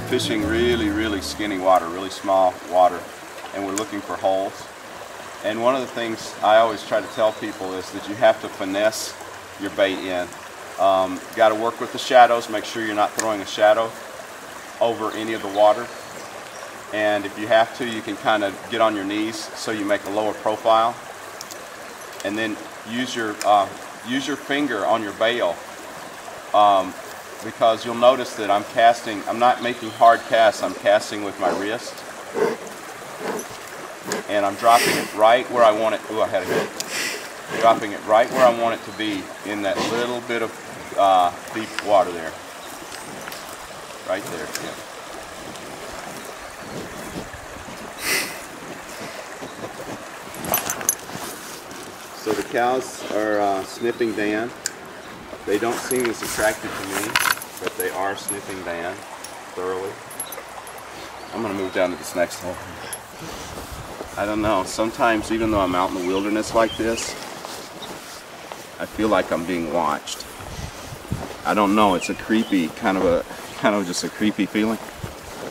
fishing really skinny water, really small water, and we're looking for holes. And one of the things I always try to tell people is that you have to finesse your bait in. Got to work with the shadows, make sure you're not throwing a shadow over any of the water. And if you have to, you can kind of get on your knees so you make a lower profile. And then use your finger on your bail, because you'll notice that I'm casting, I'm not making hard casts, I'm casting with my wrist. And I'm dropping it right where I want it. Ooh, I had a hit. Dropping it right where I want it to be in that little bit of deep water there. Right there. Yeah. So the cows are sniffing Dan. They don't seem as attracted to me, but they are sniffing Dan thoroughly. I'm going to move down to this next hole. I don't know, sometimes even though I'm out in the wilderness like this, I feel like I'm being watched. I don't know, it's a creepy, kind of just a creepy feeling.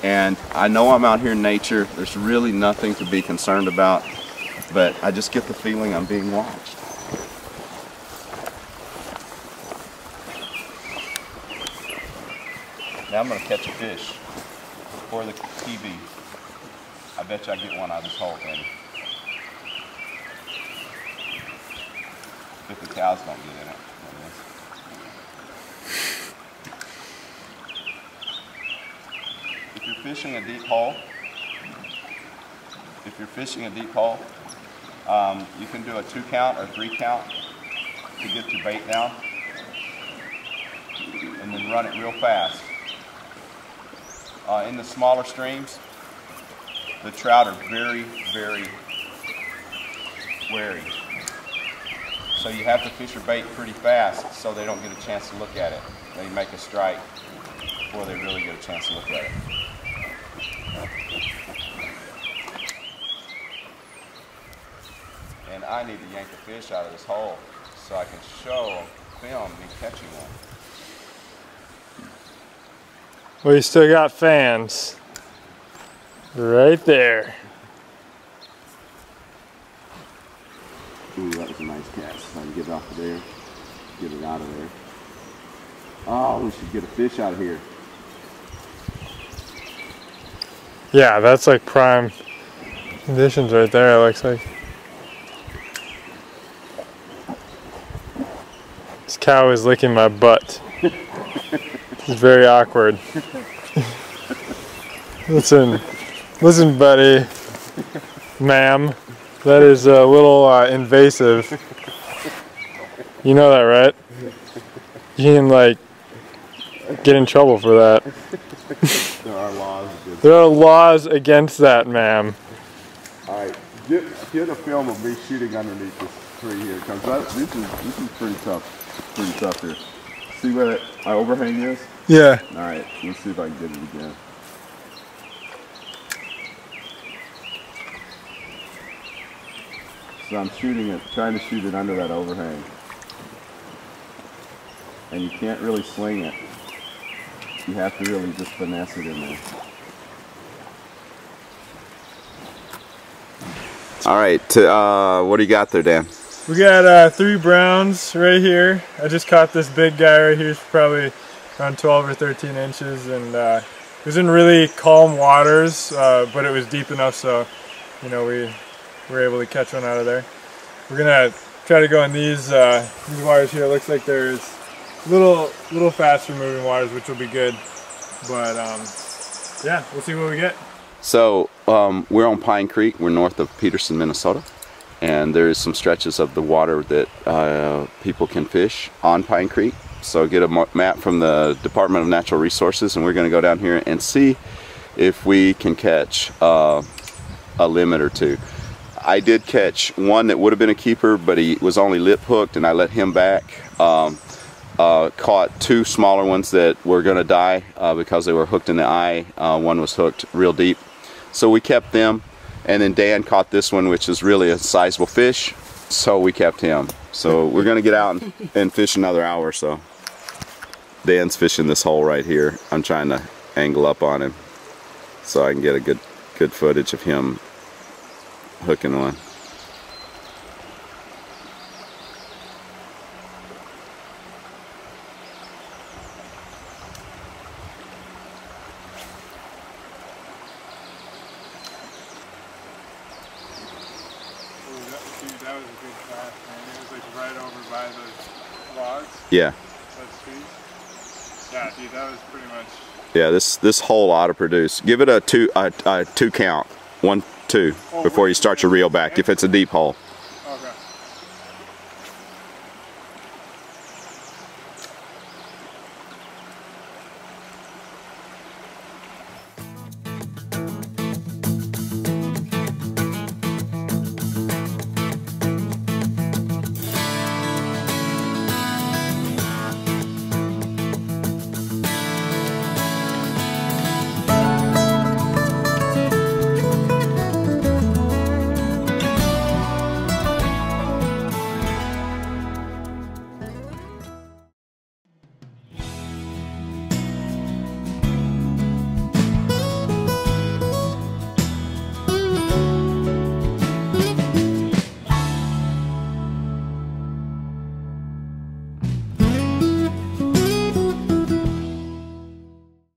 And I know I'm out here in nature, there's really nothing to be concerned about, but I just get the feeling I'm being watched. Now I'm going to catch a fish for the TV. I bet you I get one out of this hole, Andy. If the cows don't get in it. If you're fishing a deep hole, you can do a 2 count or 3 count to get your bait down, and then run it real fast. In the smaller streams, the trout are very wary. So you have to fish your bait pretty fast so they don't get a chance to look at it. They make a strike before they really get a chance to look at it. And I need to yank the fish out of this hole so I can film me catching one. Well, you still got fans. Right there. Ooh, that was a nice cast. So I can get it off of there, get it out of there. Oh, we should get a fish out of here. Yeah, that's like prime conditions right there, it looks like. This cow is licking my butt. It's very awkward. Listen, buddy, ma'am, that is a little invasive. You know that, right? You can, like, get in trouble for that. There are laws against There are laws against that, ma'am. Alright, get a film of me shooting underneath this tree here, because this is pretty tough here. See where that overhang is? Yeah. Alright, let's see if I can get it again. So I'm trying to shoot it under that overhang. And you can't really swing it. You have to really just finesse it in there. Alright, what do you got there, Dan? We got 3 browns right here. I just caught this big guy right here. He's probably around 12 or 13 inches, and it was in really calm waters, but it was deep enough so, you know, we were able to catch one out of there. We're gonna try to go in these waters here. It looks like there's little faster moving waters, which will be good. But yeah, we'll see what we get. So we're on Pine Creek. We're north of Peterson, Minnesota, and there's some stretches of the water that people can fish on Pine Creek. So get a map from the Department of Natural Resources, and we're going to go down here and see if we can catch a limit or 2. I did catch one that would have been a keeper, but he was only lip hooked, and I let him back. Caught 2 smaller ones that were going to die because they were hooked in the eye. One was hooked real deep, so we kept them. And then Dan caught this one, which is really a sizable fish, so we kept him. So we're going to get out and fish another hour or so. Dan's fishing this hole right here. I'm trying to angle up on him so I can get a good footage of him hooking one. That was a good cast, man. It was like right over by those logs. Yeah. That's sweet. Yeah, dude, that was pretty much. Yeah, this hole ought to produce. Give it a two count, 1, 2, before you start your reel back if it's a deep hole.